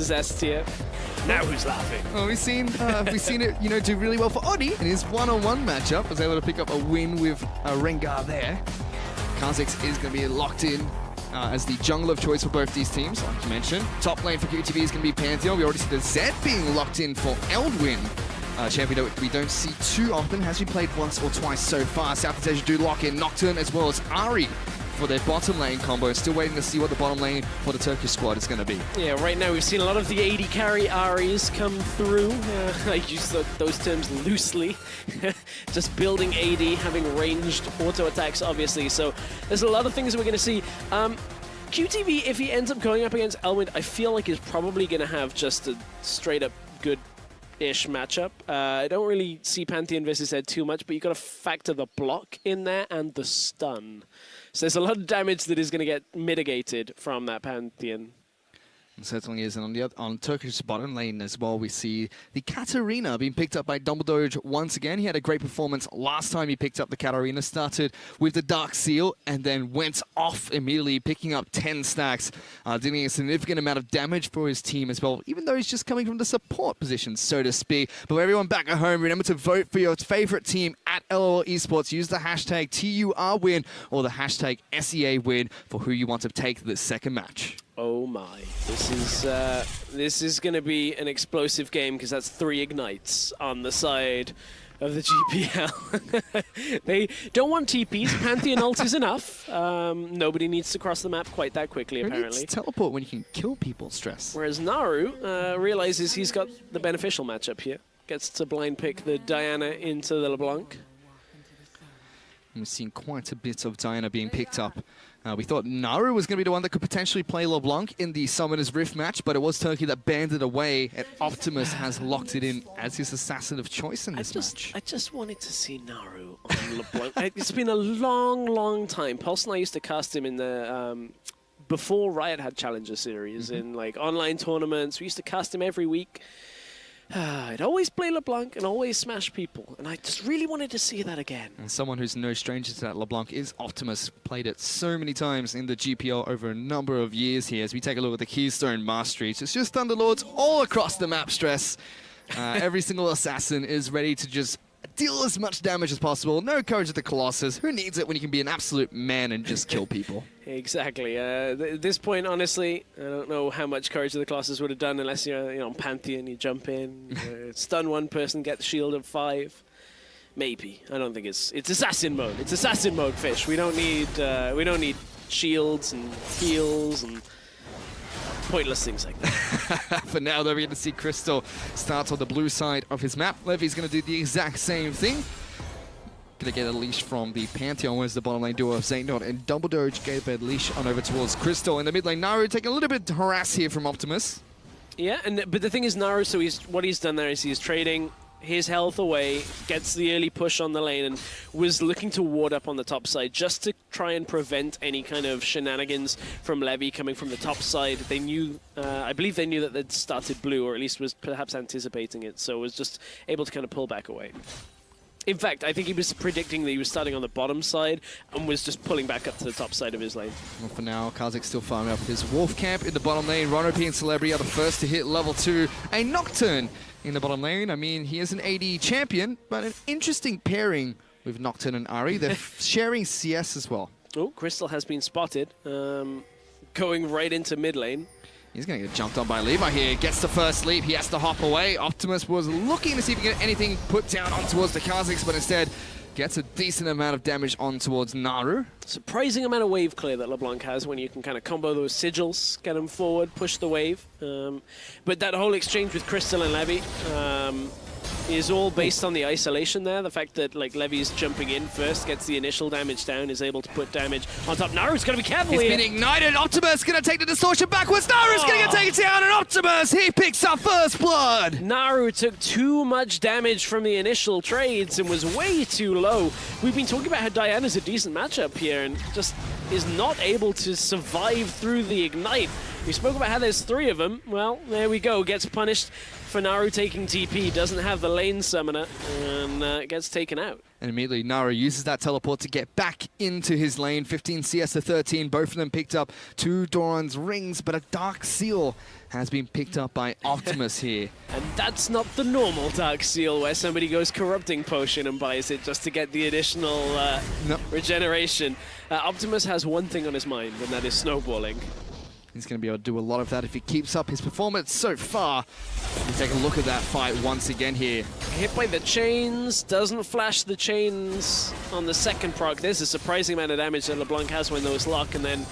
is S tier. Now who's laughing? Well, we've seen it, do really well for Oddie in his one-on-one matchup. Was able to pick up a win with Rengar there. Kha'Zix is going to be locked in as the jungler of choice for both these teams, like you mentioned. Top lane for QTV is going to be Pantheon. We already see the Zed being locked in for Eldwin. Champion that we don't see too often. Has been played once or twice so far. Southeast Asia do lock in Nocturne as well as Ahri for their bottom lane combo. Still waiting to see what the bottom lane for the Turkish squad is going to be. Yeah, right now we've seen a lot of the AD carry Ahris come through. I use those terms loosely. Just building AD, having ranged auto attacks, obviously. So there's a lot of things that we're going to see. QTV, if he ends up going up against Elwind, I feel like is probably going to have just a straight up good-ish matchup. I don't really see Pantheon versus Zed too much, but you've got to factor the block in there and the stun. So there's a lot of damage that is going to get mitigated from that Pantheon. It certainly is. And on Turkish bottom lane as well, we see the Katarina being picked up by Dumbledore once again. He had a great performance last time he picked up the Katarina. Started with the Dark Seal and then went off immediately, picking up 10 stacks, dealing a significant amount of damage for his team as well, even though he's just coming from the support position, so to speak. But everyone back at home, remember to vote for your favorite team at LOL Esports. Use the hashtag TURWin or the hashtag SEAWin for who you want to take the second match. Oh my, this is going to be an explosive game because that's 3 ignites on the side of the GPL. They don't want TPs. Pantheon ult is enough. Nobody needs to cross the map quite that quickly, apparently. It's teleport when you can kill people, Stress. Whereas Naru realizes he's got the beneficial matchup here. Gets to blind pick the Diana into the LeBlanc. And we've seen quite a bit of Diana being picked up. We thought Naru was going to be the one that could potentially play LeBlanc in the Summoner's Rift match, but it was Turkey that banned it away, and Optimus has locked it in as his assassin of choice in this match. I just wanted to see Naru on LeBlanc. It's been a long, long time. Pulse and I used to cast him in the... before Riot had Challenger Series, in like online tournaments. We used to cast him every week. I'd always play LeBlanc and always smash people, and I just really wanted to see that again. And someone who's no stranger to that LeBlanc is Optimus. Played it so many times in the GPL over a number of years here. As we take a look at the Keystone Masteries, it's just Thunderlords all across the map, Stress. Every single assassin is ready to just deal as much damage as possible. No Courage of the Colossus. Who needs it when you can be an absolute man and just kill people? Exactly. At this point, honestly, I don't know how much Courage of the Colossus would have done unless you're on Pantheon, you jump in, stun one person, get the shield of 5. Maybe. I don't think it's assassin mode. It's assassin mode, Fish. We don't need shields and heals and pointless things like that. For now, though, we're going to see Crystal start on the blue side of his map. Levy's going to do the exact same thing. Going to get a leash from the Pantheon, whereas the bottom lane duo of Zaynot and Dumbledore gave a leash on over towards Crystal. In the mid lane, Naru taking a little bit of harass here from Optimus. Yeah, but the thing is, Naru, so what he's done there is he's trading his health away, gets the early push on the lane, and was looking to ward up on the top side just to try and prevent any kind of shenanigans from Levy coming from the top side. They knew, I believe they knew that they'd started blue, or at least was perhaps anticipating it, so was just able to kind of pull back away. In fact, I think he was predicting that he was starting on the bottom side and was just pulling back up to the top side of his lane. Well, for now, Kha'Zix still farming up his Wolf Camp in the bottom lane. Ronopi and Celebrity are the first to hit level 2. A Nocturne in the bottom lane. I mean, he is an AD champion, but an interesting pairing with Nocturne and Ahri. They're sharing CS as well. Oh, Crystal has been spotted, going right into mid lane. He's going to get jumped on by Levi here. Gets the first leap. He has to hop away. Optimus was looking to see if he can get anything put down on towards the Kha'Zix, but instead gets a decent amount of damage on towards Naru. Surprising amount of wave clear that LeBlanc has when you can kind of combo those sigils, get him forward, push the wave. But that whole exchange with Crystal and Levy is all based on the isolation there. The fact that like Levy's jumping in first, gets the initial damage down, is able to put damage on top. Naru's got to be careful here. He's been ignited. Optimus going to take the distortion backwards. Naru's going to take it down, and Optimus, he picks up first blood. Naru took too much damage from the initial trades and was way too low. We've been talking about how Diana's a decent matchup here and just is not able to survive through the ignite. We spoke about how there's 3 of them. Well, there we go. Gets punished for Naru taking TP. Doesn't have the lane summoner and gets taken out. And immediately Naru uses that teleport to get back into his lane. 15 CS to 13. Both of them picked up 2 Doran's rings, but a Dark Seal has been picked up by Optimus here. And that's not the normal Dark Seal where somebody goes Corrupting Potion and buys it just to get the additional regeneration. Optimus has one thing on his mind, and that is snowballing. He's going to be able to do a lot of that if he keeps up his performance so far. We take a look at that fight once again here. Hit by the chains, doesn't flash the chains on the second proc. There's a surprising amount of damage that LeBlanc has when those lock, and then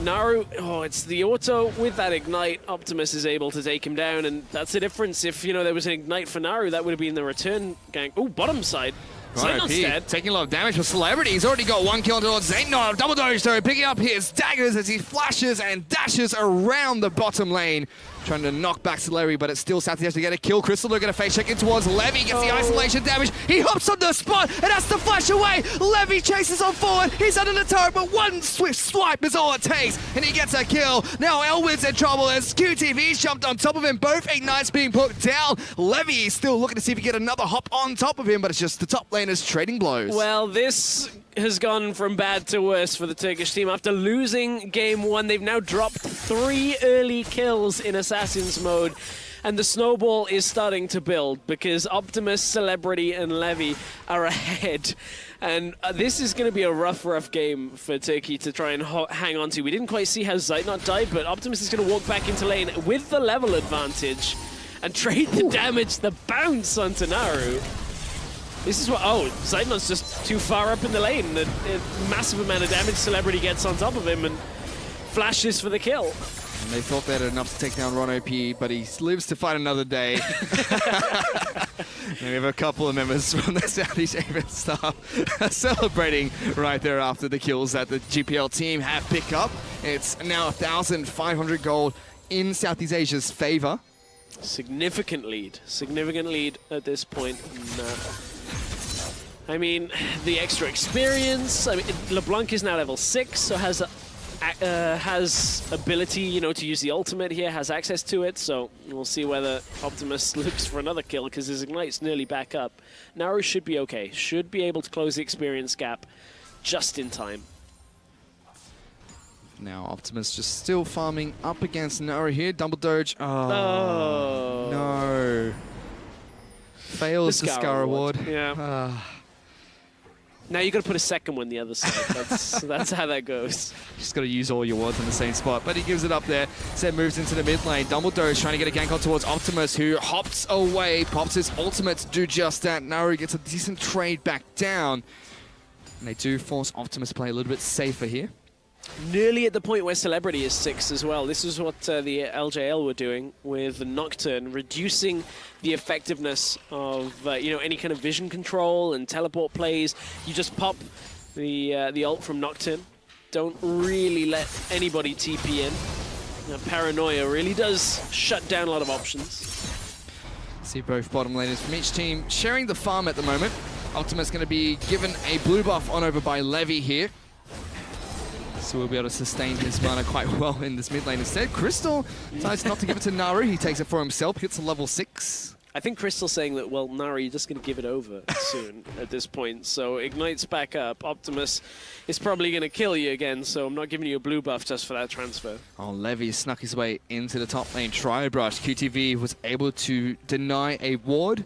Naru, it's the auto with that ignite. Optimus is able to take him down, and that's the difference. If, there was an ignite for Naru, that would have been the return gang. Oh, bottom side. Zaynot's dead. Taking a lot of damage for Celebrity. He's already got 1 kill towards Zaynot. Double dodge though, picking up his daggers as he flashes and dashes around the bottom lane. Trying to knock back Celebrity, but it's still Southeast to get a kill. Crystal looking to face check in towards Levy. Gets the isolation damage. He hops on the spot and has to flash away. Levy chases on forward. He's under the turret, but one swift swipe is all it takes, and he gets a kill. Now Elwood's in trouble as QTV's jumped on top of him. Both ignites being put down. Levy is still looking to see if he can get another hop on top of him, but it's just the top laners trading blows. Well, this has gone from bad to worse for the Turkish team. After losing game 1, they've now dropped 3 early kills in Assassin's mode. And the snowball is starting to build because Optimus, Celebrity, and Levy are ahead. And this is going to be a rough game for Turkey to try and hang on to. We didn't quite see how Zaynot died, but Optimus is going to walk back into lane with the level advantage and trade the damage, the bounce onto Naru. This is what, Zaynot's just too far up in the lane. A massive amount of damage. Celebrity gets on top of him and flashes for the kill. And they thought they had enough to take down Ron OP, but he lives to fight another day. And we have a couple of members from the Southeast Asian staff celebrating right there after the kills that the GPL team have picked up. It's now 1,500 gold in Southeast Asia's favor. Significant lead at this point. I mean, the extra experience. I mean, LeBlanc is now level 6, so has ability, to use the ultimate here, has access to it. So we'll see whether Optimus looks for another kill because his ignite's nearly back up. Naru should be okay. Should be able to close the experience gap just in time. Now Optimus just still farming up against Naru here. Double doge. Oh, no. Fails the Scar Award. Yeah. Now you got to put a second one the other side. That's how that goes. Just got to use all your wards in the same spot, but he gives it up there. Zed moves into the mid lane. Dumbledore is trying to get a gank on towards Optimus, who hops away, pops his ultimate to do just that. Naru gets a decent trade back down, and they do force Optimus to play a little bit safer here. Nearly at the point where Celebrity is 6 as well. This is what the LJL were doing with the Nocturne, reducing the effectiveness of any kind of vision control and teleport plays. You just pop the ult from Nocturne. Don't really let anybody TP in. Paranoia really does shut down a lot of options. See both bottom laners from each team sharing the farm at the moment. Optimus going to be given a blue buff on over by Levy here. So we'll be able to sustain his mana quite well in this mid lane instead. Crystal decides not to give it to Naru. He takes it for himself, hits a level 6. I think Crystal's saying that, well, Naru, you're just going to give it over soon at this point. So Ignite's back up. Optimus is probably going to kill you again, so I'm not giving you a blue buff just for that transfer. Oh, Levy snuck his way into the top lane. Tri-brush. QTV was able to deny a ward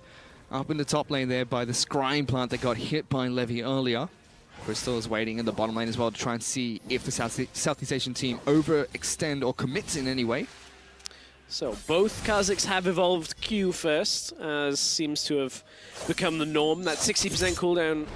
up in the top lane there by the scrying plant that got hit by Levy earlier. Crystal is waiting in the bottom lane as well to try and see if the Southeast Asian team overextend or commit in any way. So both Kazakhs have evolved Q first, as seems to have become the norm. That 60% cooldown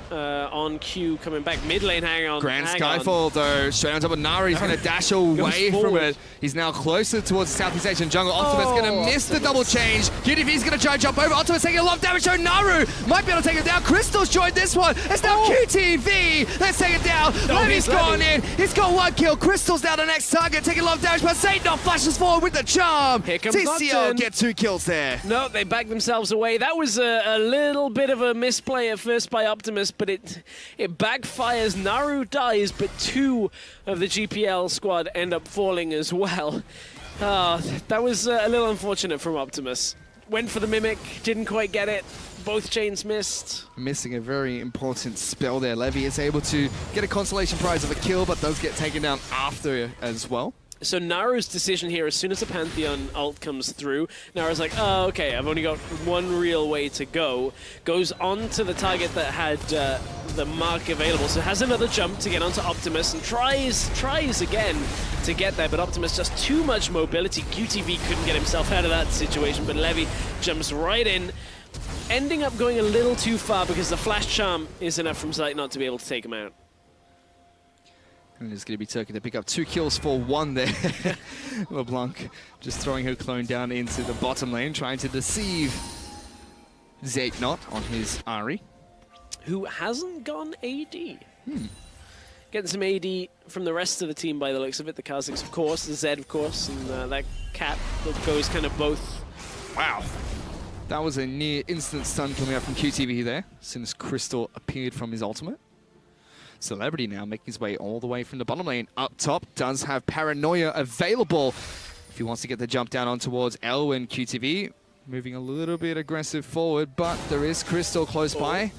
on Q coming back mid lane. Hang on. Grand Skyfall though, straight on top of Naru. He's going to dash away from it. He's now closer towards the Southeast Asian jungle. Optimus going to miss the double change. QTV's going to try and jump over. Optimus taking a lot of damage. So Naru might be able to take it down. Crystal's joined this one. It's now QTV. Let's take it down. Levy's gone in. He's got 1 kill. Crystal's now the next target, taking a lot of damage. But Zaynot flashes forward with the charm. Here comes TCL Nocturne. get 2 kills there. No, they backed themselves away. That was a little bit of a misplay at first by Optimus, but it backfires. Naru dies, but 2 of the GPL squad end up falling as well. That was a little unfortunate from Optimus. Went for the Mimic, didn't quite get it. Both chains missed. Missing a very important spell there. Levy is able to get a consolation prize of a kill, but does get taken down after as well. So Naru's decision here, as soon as the Pantheon ult comes through, Naru's like, oh, okay, I've only got one real way to go. Goes on to the target that had the mark available, so has another jump to get onto Optimus and tries again to get there, but Optimus just too much mobility. QTV couldn't get himself out of that situation, but Levy jumps right in, ending up going a little too far because the Flash Charm is enough from Sight not to be able to take him out. And it's going to be Turkey to pick up 2 kills for 1 there. LeBlanc just throwing her clone down into the bottom lane, trying to deceive Zeitnot on his Ahri. Who hasn't gone AD. Getting some AD from the rest of the team by the looks of it. The Kazakhs, of course, the Zed, of course, and that cat that goes kind of both. Wow. That was a near instant stun coming out from QTV there, as soon as Crystal appeared from his ultimate. Celebrity now making his way all the way from the bottom lane. Up top, does have Paranoia available if he wants to get the jump down on towards Elwin. QTV moving a little bit aggressive forward, but there is Crystal close by.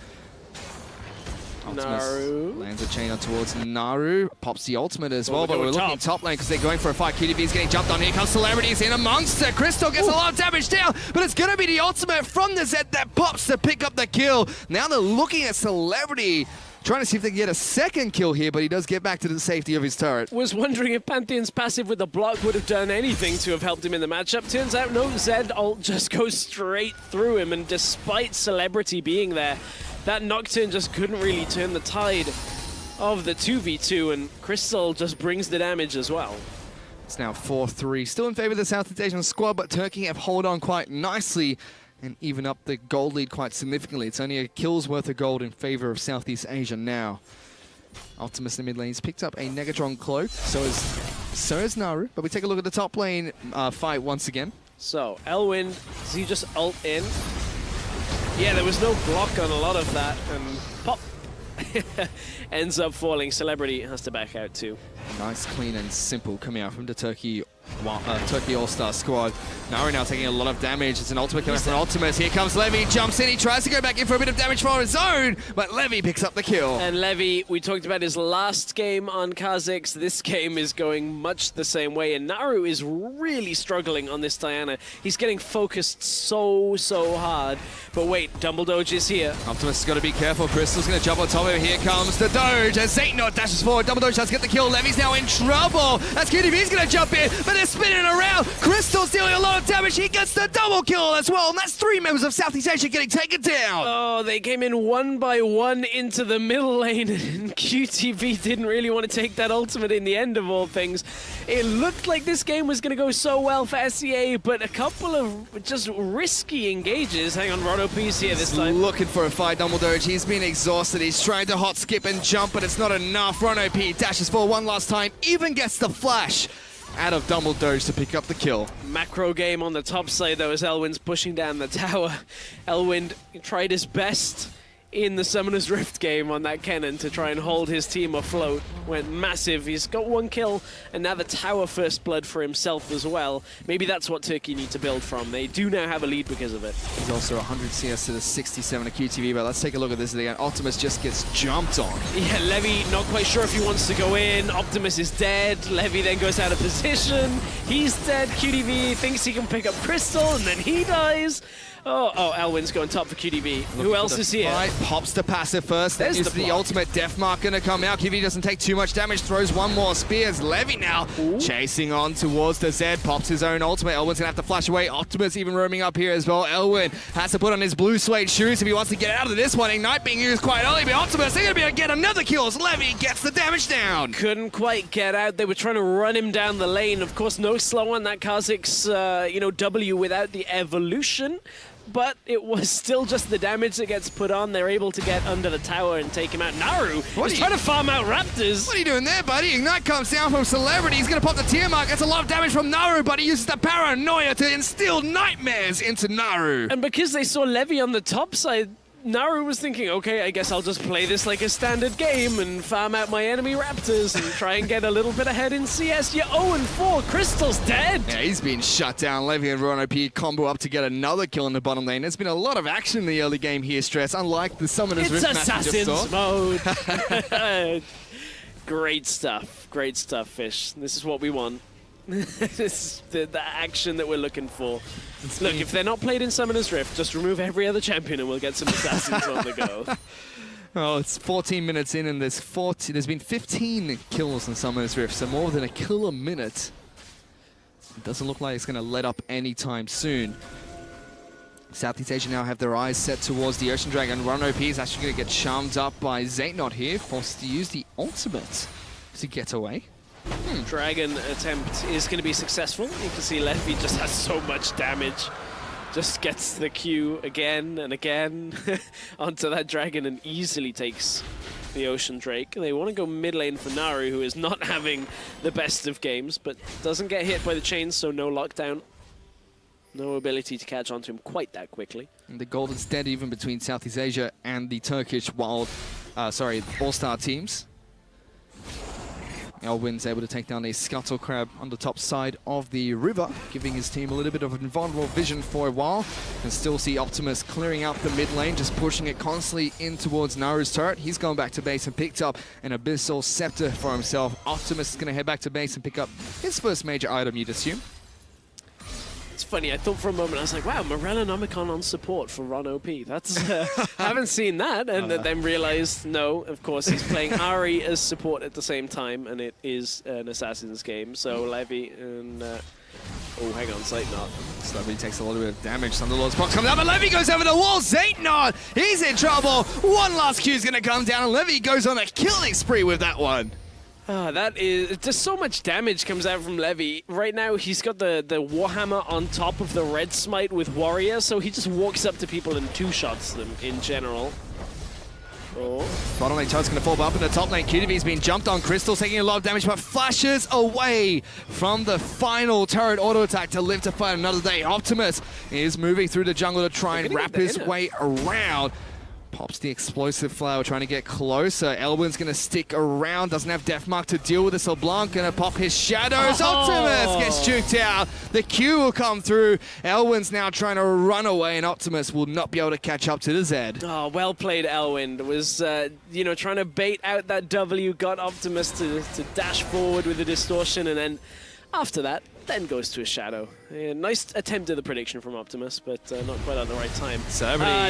Naru lands a chain on towards Naru, pops the ultimate as well, but we're looking top lane because they're going for a fight. QTV's getting jumped on. Here comes Celebrities in amongst it. Crystal gets a lot of damage down, but it's going to be the ultimate from the Zed that pops to pick up the kill. Now they're looking at Celebrity, trying to see if they can get a second kill here, but he does get back to the safety of his turret. was wondering if Pantheon's passive with the block would have done anything to have helped him in the matchup. Turns out no, Zed ult just goes straight through him, and despite Celebrity being there, that Nocturne just couldn't really turn the tide of the 2v2, and Crystal just brings the damage as well. It's now 4-3, still in favor of the Southeast Asian squad, but Turkey have held on quite nicely and even up the gold lead quite significantly. It's only a kill's worth of gold in favor of Southeast Asia now. Optimus in the mid lane has picked up a Negatron cloak, so is Naru, but we take a look at the top lane fight once again. So, Elwin, does he just ult in? Yeah, there was no block on a lot of that, and pop! Ends up falling. Celebrity has to back out too. Nice, clean and simple coming out from the Turkey All-Star squad. Naru now taking a lot of damage. It's an ultimate coming from Optimus. Here comes Levy, jumps in. He tries to go back in for a bit of damage for his own, but Levy picks up the kill. And Levy, we talked about his last game on Kazakhs. This game is going much the same way, and Naru is really struggling on this Diana. He's getting focused so hard. But wait, Dumble Doge is here. Optimus has got to be careful. Crystal's going to jump on top of him. Here comes the Doge as Zeitnot dashes forward. Dumble Doge does get the kill. Levy's now in trouble as QTV's going to jump in, but they're spinning around. Crystal's dealing a lot of damage. He gets the double kill as well, and that's 3 members of Southeast Asia getting taken down. Oh, they came in 1 by 1 into the middle lane, and QTV didn't really want to take that ultimate in the end of all things. It looked like this game was going to go so well for SEA, but a couple of just risky engages. Hang on, Roto P's here this time. Looking for a fight, Dumble Doge. He's been exhausted. He's trying to hot skip and jump, but it's not enough. Rono P dashes for one last time, even gets the flash out of Dumble Doge to pick up the kill. Macro game on the top side though, as Elwin's pushing down the tower. Elwin tried his best in the Summoner's Rift game on that Kennen to try and hold his team afloat. Went massive. He's got 1 kill, and now the tower first blood for himself as well. Maybe that's what Turkey need to build from. They do now have a lead because of it. He's also 100 CS to the 67 of QTV, but let's take a look at this again. Optimus just gets jumped on. Yeah, Levy not quite sure if he wants to go in. Optimus is dead. Levy then goes out of position. He's dead. QTV thinks he can pick up Crystal, and then he dies. Oh, Elwin's going top for QTV. Who else is here? Pops the passive first. Then uses the ultimate death mark going to come out. QTV doesn't take too much damage. Throws 1 more spears. Levy now chasing on towards the Zed. Pops his own ultimate. Elwin's going to have to flash away. Optimus even roaming up here as well. Elwin has to put on his blue suede shoes if he wants to get out of this one. Ignite being used quite early, but Optimus, they're going to be able to get another kill as Levy gets the damage down. Couldn't quite get out. They were trying to run him down the lane. Of course, no slow on that Kazakh's, W without the evolution. but it was still just the damage that gets put on. They're able to get under the tower and take him out. Naru is trying to farm out Raptors. What are you doing there, buddy? Ignite comes down from Celebrity. He's going to pop the tier mark. That's a lot of damage from Naru, but he uses the paranoia to instill nightmares into Naru. And because they saw Levy on the top side, Naru was thinking, okay, I guess I'll just play this like a standard game and farm out my enemy Raptors and try and get a little bit ahead in CS. You're 0-4. Crystal's dead. Yeah, he's been shut down. Levy and Rono P combo up to get another kill in the bottom lane. There's been a lot of action in the early game here, Stress, unlike the Summoner's Rift match we just Assassin's mode. Great stuff. Great stuff, Fish. This is what we want. This is the action that we're looking for. Look, if they're not played in Summoner's Rift, just remove every other champion and we'll get some assassins on the go. Oh, it's 14 minutes in and there's been 15 kills in Summoner's Rift, so more than a kill a minute. It doesn't look like it's going to let up anytime soon. Southeast Asia now have their eyes set towards the Ocean Dragon. Run OP is actually going to get charmed up by Zaynot here, forced to use the ultimate to get away. Dragon attempt is going to be successful. You can see Levy just has so much damage. Just gets the Q again and again onto that dragon and easily takes the Ocean Drake. They want to go mid lane for Naru, who is not having the best of games, but doesn't get hit by the chains, so no lockdown. No ability to catch onto him quite that quickly. And the golden's dead even between Southeast Asia and the Turkish All-Star teams. Elwin's able to take down a Scuttle Crab on the top side of the river, giving his team a little bit of invulnerable vision for a while. And still see Optimus clearing out the mid lane, just pushing it constantly in towards Naru's turret. He's gone back to base and picked up an Abyssal Scepter for himself. Optimus is going to head back to base and pick up his first major item, you'd assume. It's funny, I thought for a moment, I was like, wow, Morellonomicon on support for Ron OP. That's, I haven't seen that, and then realized, no, of course, he's playing Ari as support at the same time, and it is an Assassin's game, so Levy and, oh, hang on, Zaynot. Levy takes a little bit of damage. Thunderlord's box comes up, and Levy goes over the wall. Zaynot, he's in trouble. One last Q is going to come down, and Levy goes on a killing spree with that one. That is just so much damage comes out from Levy. Right now, he's got the Warhammer on top of the Red Smite with Warrior, so he just walks up to people and two-shots them in general. Oh. Bottom lane Chud's going to fall up in the top lane. QTV's been jumped on. Crystal's taking a lot of damage, but flashes away from the final turret auto attack to live to fight another day. Optimus is moving through the jungle to try and wrap his way around. Pops the explosive flower, trying to get closer. Elwin's going to stick around, doesn't have Deathmark to deal with this. LeBlanc going to pop his shadows. Optimus gets juked out. The Q will come through. Elwin's now trying to run away, and Optimus will not be able to catch up to the Zed. Oh, well played, Elwin. Was, you know, trying to bait out that W, got Optimus to dash forward with the distortion, and then after that, then goes to a shadow. Yeah, nice attempt at the prediction from Optimus, but not quite at the right time.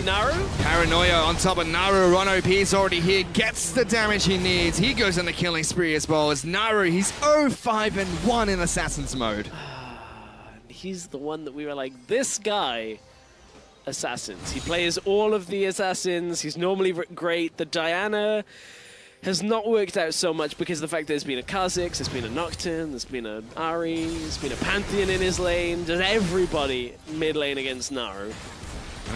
Naru? Paranoia on top of Naru. Ron OP is already here, gets the damage he needs. He goes on the killing spree as well as Naru. He's 0-5-1 in Assassin's mode. He's the one that we were like, this guy, Assassins. He plays all of the Assassins. He's normally great. The Diana has not worked out so much because of the fact that there's been a Kha'Zix, there's been a Nocturne, there's been an Ari, there's been a Pantheon in his lane. Just everybody mid lane against Naru.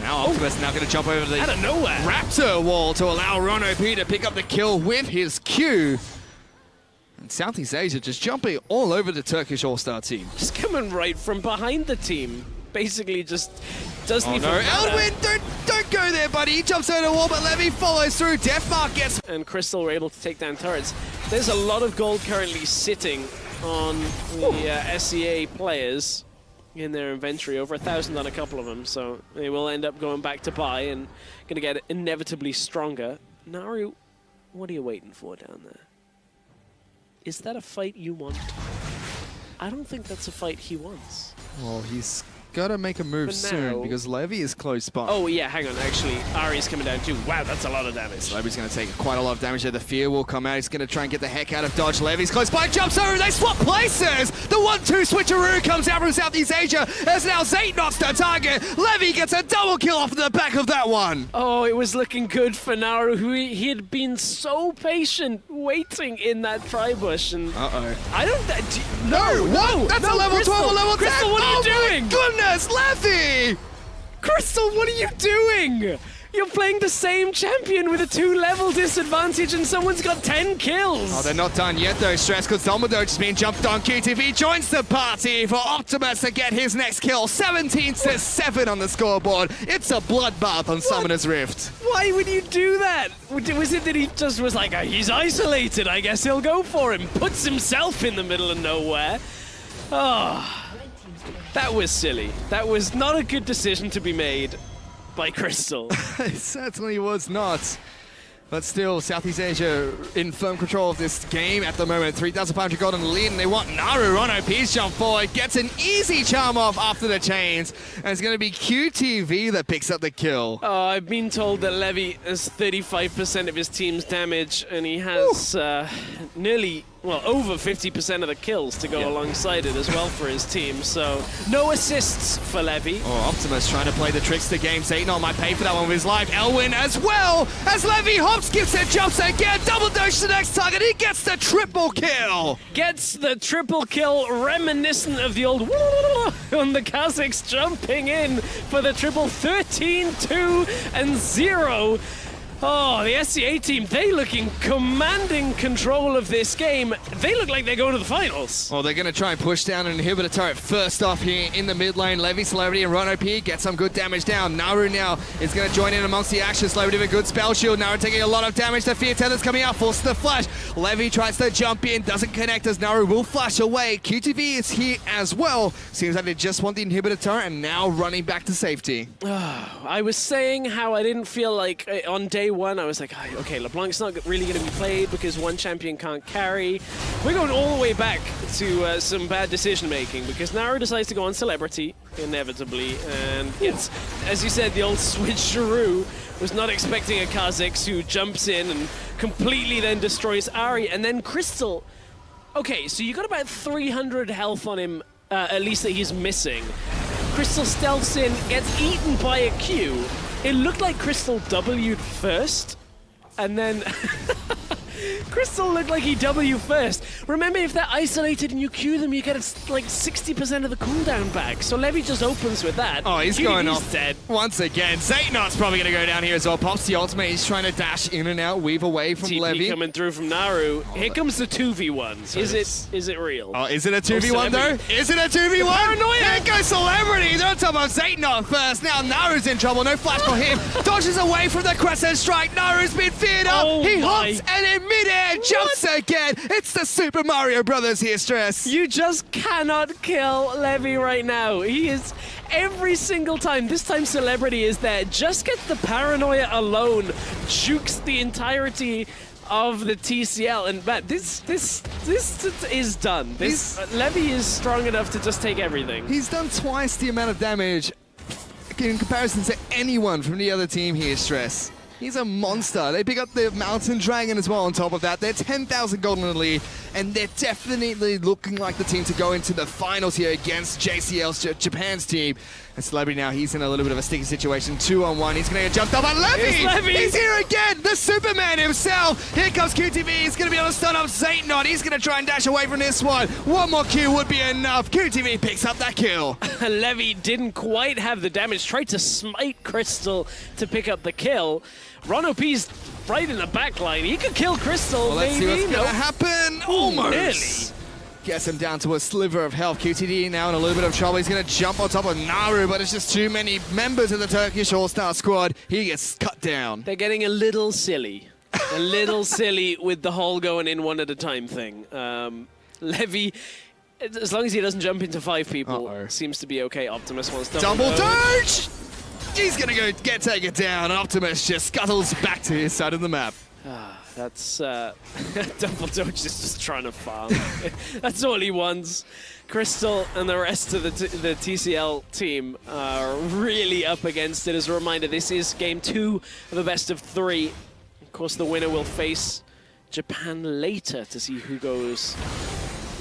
Now Optimus now going to jump over the out of nowhere Raptor wall to allow Ron OP to pick up the kill with his Q. And Southeast Asia just jumping all over the Turkish All-Star team. Just coming right from behind the team. Basically just doesn't even matter. Elwin, don't go there, buddy. He jumps over the wall, but Levy follows through. Deathmark gets... And Crystal were able to take down turrets. There's a lot of gold currently sitting on the SEA players in their inventory. Over 1,000 on a couple of them, so they will end up going back to buy and going to get inevitably stronger. Naru, what are you waiting for down there? Is that a fight you want? I don't think that's a fight he wants. Well, he's got to make a move soon because Levy is close by. Oh, yeah, hang on. Actually, Ari's coming down too. Wow, that's a lot of damage. Levy's going to take quite a lot of damage there. The fear will come out. He's going to try and get the heck out of dodge. Levy's close by, jumps over, they swap places. The 1-2 switcheroo comes out from Southeast Asia. As now Zaynot's the target. Levy gets a double kill off the back of that one. Oh, it was looking good for Naru, who he had been so patient waiting in that tri-bush. And I don't... No, that's a level Crystal, 12 or level 10. Crystal, what are you doing? Goodness, Levy! Crystal, what are you doing? You're playing the same champion with a 2-level disadvantage and someone's got 10 kills. Oh, they're not done yet though, Stress, because Dumbledore is being jumped on. QTV joins the party for Optimus to get his next kill. 17-7 on the scoreboard. It's a bloodbath on Summoner's Rift. Why would you do that? Was it that he just was like, he's isolated, I guess he'll go for him. Puts himself in the middle of nowhere. Oh, that was silly. That was not a good decision to be made by Crystal. It certainly was not. But still, Southeast Asia in firm control of this game at the moment. 3,500 gold in lead, and they want Naru. Ron OP's jump forward, gets an easy charm off after the chains, and it's going to be QTV that picks up the kill. Oh, I've been told that Levy has 35% of his team's damage, and he has nearly, well, over 50% of the kills to go alongside it as well for his team. So, no assists for Levy. Oh, Optimus trying to play the trickster game. Zaytnot might pay for that one with his life. Elwin as well, as Levy hops, gives it, jumps again. Double doge to the next target. He gets the triple kill. Gets the triple kill, reminiscent of the old on the Kazakhs jumping in for the triple. 13-2-0. Oh, the SCA team, they look in commanding control of this game. They look like they're going to the finals. Well, they're going to try and push down an inhibitor turret first off here in the mid lane. Levy, Celebrity, and Ron OP get some good damage down. Naru now is going to join in amongst the action. Celebrity with a good spell shield. Naru taking a lot of damage. The Fear Tether's coming out, forces the flash. Levy tries to jump in, doesn't connect as Naru will flash away. QTV is here as well. Seems like they just want the inhibitor turret and now running back to safety. I was saying how I didn't feel like on day one, I was like, okay, LeBlanc's not really going to be played because one champion can't carry. We're going all the way back to some bad decision-making because Naru decides to go on Celebrity, inevitably, and it's, as you said, the old switcheroo. Was not expecting a Kha'Zix who jumps in and completely then destroys Ari, and then Crystal. Okay, so you got about 300 health on him, at least that he's missing. Crystal stealths in, gets eaten by a Q. It looked like Crystal W'd first, and then Crystal looked like he W first. Remember, if they're isolated and you Q them, you get like 60% of the cooldown back. So Levy just opens with that. Oh, he's going off dead. Once again. Zaytnot's probably going to go down here as well. Pops the ultimate. He's trying to dash in and out, weave away from TP Levy. Coming through from Naru. Here comes the 2v1. So is it real? Oh, is it a 2v1 though? Is it a 2v1? Paranoia! Here goes Celebrity. They're on top of Zaytnot first. Now Naru's in trouble. No flash for him. Dodges away from the Crescent Strike. Naru's been feared up. He hops and in midair jumps again. It's the Super Mario Brothers here, Stress. You just cannot kill Levy right now. He is every single time. This time Celebrity is there. Just gets the Paranoia alone. Jukes the entirety of the TCL. And man, this is done. Levy is strong enough to just take everything. He's done twice the amount of damage in comparison to anyone from the other team here, Stress. He's a monster. They pick up the Mountain Dragon as well on top of that. They're 10,000 gold in the lead, and they're definitely looking like the team to go into the finals here against JCL's Japan's team. And Celebrity now, he's in a little bit of a sticky situation. 2-on-1. He's going to get jumped up by Levy! He's here again! The Superman himself! Here comes QTV. He's going to be able to stun up Zaytnot. He's going to try and dash away from this one. One more Q would be enough. QTV picks up that kill. Levy didn't quite have the damage. Tried to smite Crystal to pick up the kill. Ron OP's right in the back line. He could kill Crystal, well, let's maybe. See what's going to happen. Almost. Nearly. Gets him down to a sliver of health. QTD now in a little bit of trouble. He's going to jump on top of Naru, but it's just too many members of the Turkish All-Star squad. He gets cut down. They're getting a little silly. A little silly with the whole going in one at a time thing. Levy, as long as he doesn't jump into 5 people, seems to be okay. Optimus wants double doge! He's going to go get taken down, and Optimus just scuttles back to his side of the map. That's Double Doge is just trying to farm. That's all he wants. Crystal and the rest of the TCL team are really up against it. As a reminder, this is game 2 of a best of 3. Of course, the winner will face Japan later to see who goes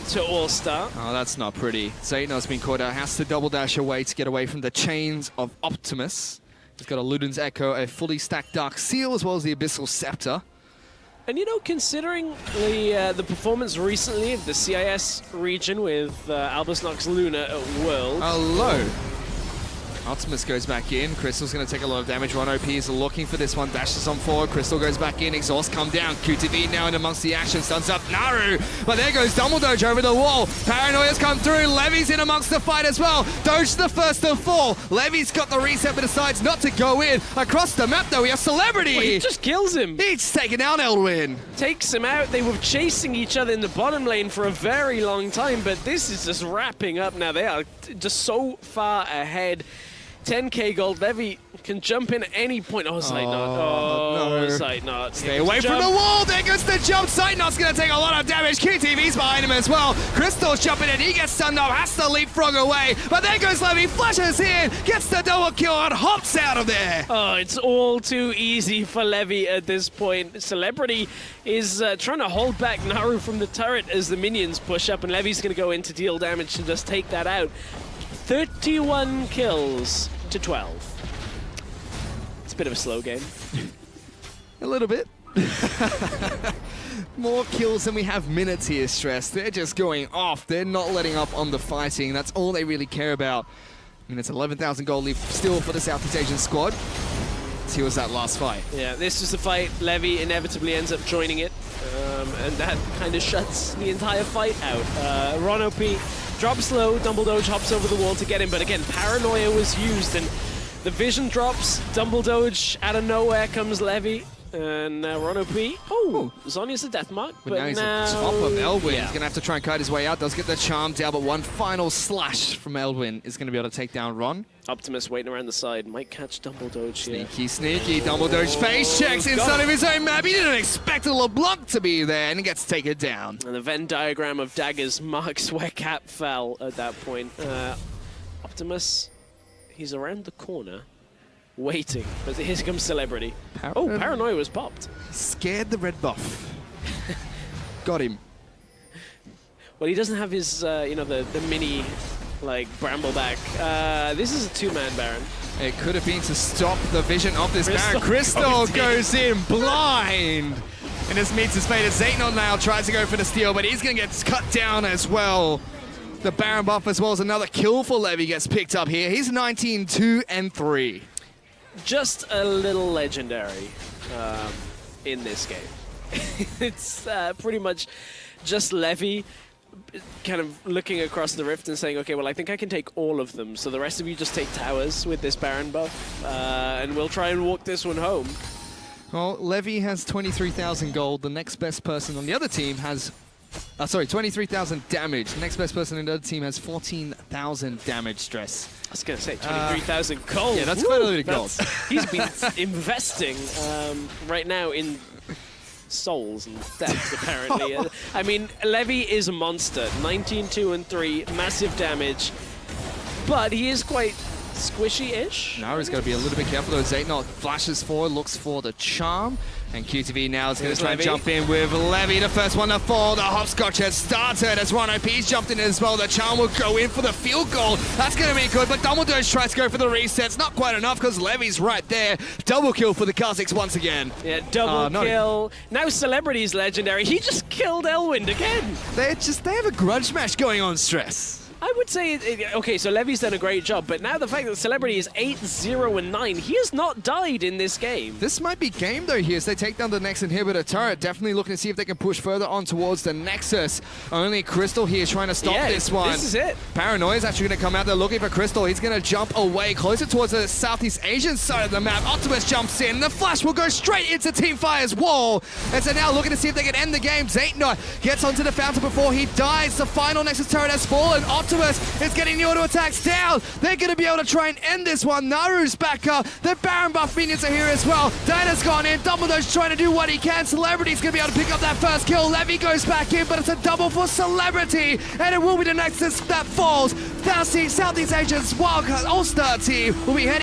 to All-Star. Oh, that's not pretty. Zaytnot's been caught out. Has to double dash away to get away from the chains of Optimus. He's got a Luden's Echo, a fully stacked Dark Seal, as well as the Abyssal Scepter. And you know, considering the performance recently of the CIS region with Albus Nox Luna at World. Hello. Optimus goes back in. Crystal's going to take a lot of damage. Ron OP is looking for this one. Dashes on forward. Crystal goes back in. Exhaust come down. QTV now in amongst the action. Stuns up Naru. But there goes Dumbledore over the wall. Paranoia's come through. Levy's in amongst the fight as well. Doge the first to fall. Levy's got the reset but decides not to go in. Across the map though, we have Celebrity. Well, he just kills him. He's taken down Elwin. Takes him out. They were chasing each other in the bottom lane for a very long time, but this is just wrapping up now. They are just so far ahead. 10k gold. Levy can jump in at any point. Oh, Sight Knot. Oh, no. Sight Knot. Stay away from the wall. There goes the jump. Sight Knot's going to take a lot of damage. QTV's behind him as well. Crystal's jumping in. He gets stunned up. Has to leapfrog away. But there goes Levy. Flashes in. Gets the double kill and hops out of there. Oh, it's all too easy for Levy at this point. Celebrity is trying to hold back Naru from the turret as the minions push up, and Levy's going to go in to deal damage to just take that out. 31 kills to 12. It's a bit of a slow game. A little bit. More kills than we have minutes here, Stress. They're just going off. They're not letting up on the fighting. That's all they really care about. And it's 11,000 gold lead still for the Southeast Asian squad. Let's see what's that last fight. Yeah, this is the fight. Levy inevitably ends up joining it. And that kind of shuts the entire fight out. Ron OP drops low, Dumbledore hops over the wall to get him, but again, Paranoia was used, and the vision drops, Dumbledore out of nowhere comes Levy, and Ron OP, Zonya's a death mark, but now he's on top of Elwin. He's going to have to try and kite his way out, does get the charm down, but one final slash from Elwin is going to be able to take down Ron. Optimus waiting around the side, might catch Dumbledore here. Sneaky, sneaky. Dumbledore face checks inside of his own map. He didn't expect a LeBlanc to be there, and he gets taken down. And the Venn diagram of daggers marks where Cap fell at that point. Optimus, he's around the corner, waiting. But here comes Celebrity. Paranoia was popped. Scared the red buff. Got him. Well, he doesn't have his, you know, the mini, like, Brambleback. This is a two-man Baron. It could have been to stop the vision of this Baron. Crystal goes in blind. And this meets his fate as Zaytnot now tries to go for the steal, but he's going to get cut down as well. The Baron buff as well as another kill for Levy gets picked up here. He's 19-2-3. Just a little legendary in this game. It's pretty much just Levy kind of looking across the rift and saying, okay, well, I think I can take all of them, so the rest of you just take towers with this Baron buff, and we'll try and walk this one home. Well, Levy has 23,000 gold. The next best person on the other team has... 23,000 damage. The next best person in the other team has 14,000 damage, Stress. I was going to say 23,000 gold. Yeah, that's quite a lot of gold. He's been investing right now in souls and deaths, apparently. I mean, Levy is a monster. 19-2-3, massive damage. But he is quite squishy-ish. Now he's got to be a little bit careful though. Zaytnot flashes forward, looks for the charm. And QTV now is going to try and jump in with Levy, the first one to fall. The hopscotch has started as Ron OP's jumped in as well. The charm will go in for the field goal. That's going to be good, but Dumbledore tries to go for the resets. Not quite enough because Levy's right there. Double kill for the Kazakhs once again. Yeah, double kill. Now Celebrity's legendary. He just killed Elwind again. They have a grudge match going on, Stress. I would say, okay, so Levy's done a great job, but now the fact that Celebrity is 8-0-9, he has not died in this game. This might be game though here as they take down the next inhibitor turret. Definitely looking to see if they can push further on towards the Nexus. Only Crystal here trying to stop this one. This is it. Paranoia is actually going to come out there looking for Crystal. He's going to jump away closer towards the Southeast Asian side of the map. Optimus jumps in. The flash will go straight into Team Fire's wall. And so now looking to see if they can end the game. Zaytnot gets onto the fountain before he dies. The final Nexus turret has fallen. Optimus is getting the auto attacks down. They're going to be able to try and end this one. Naru's back up. The Baron buff minions are here as well. Dinah's gone in. Dumbledore's trying to do what he can. Celebrity's going to be able to pick up that first kill. Levy goes back in, but it's a double for Celebrity. And it will be the Nexus that falls. Southeast Asia's Wildcard All-Star team will be heading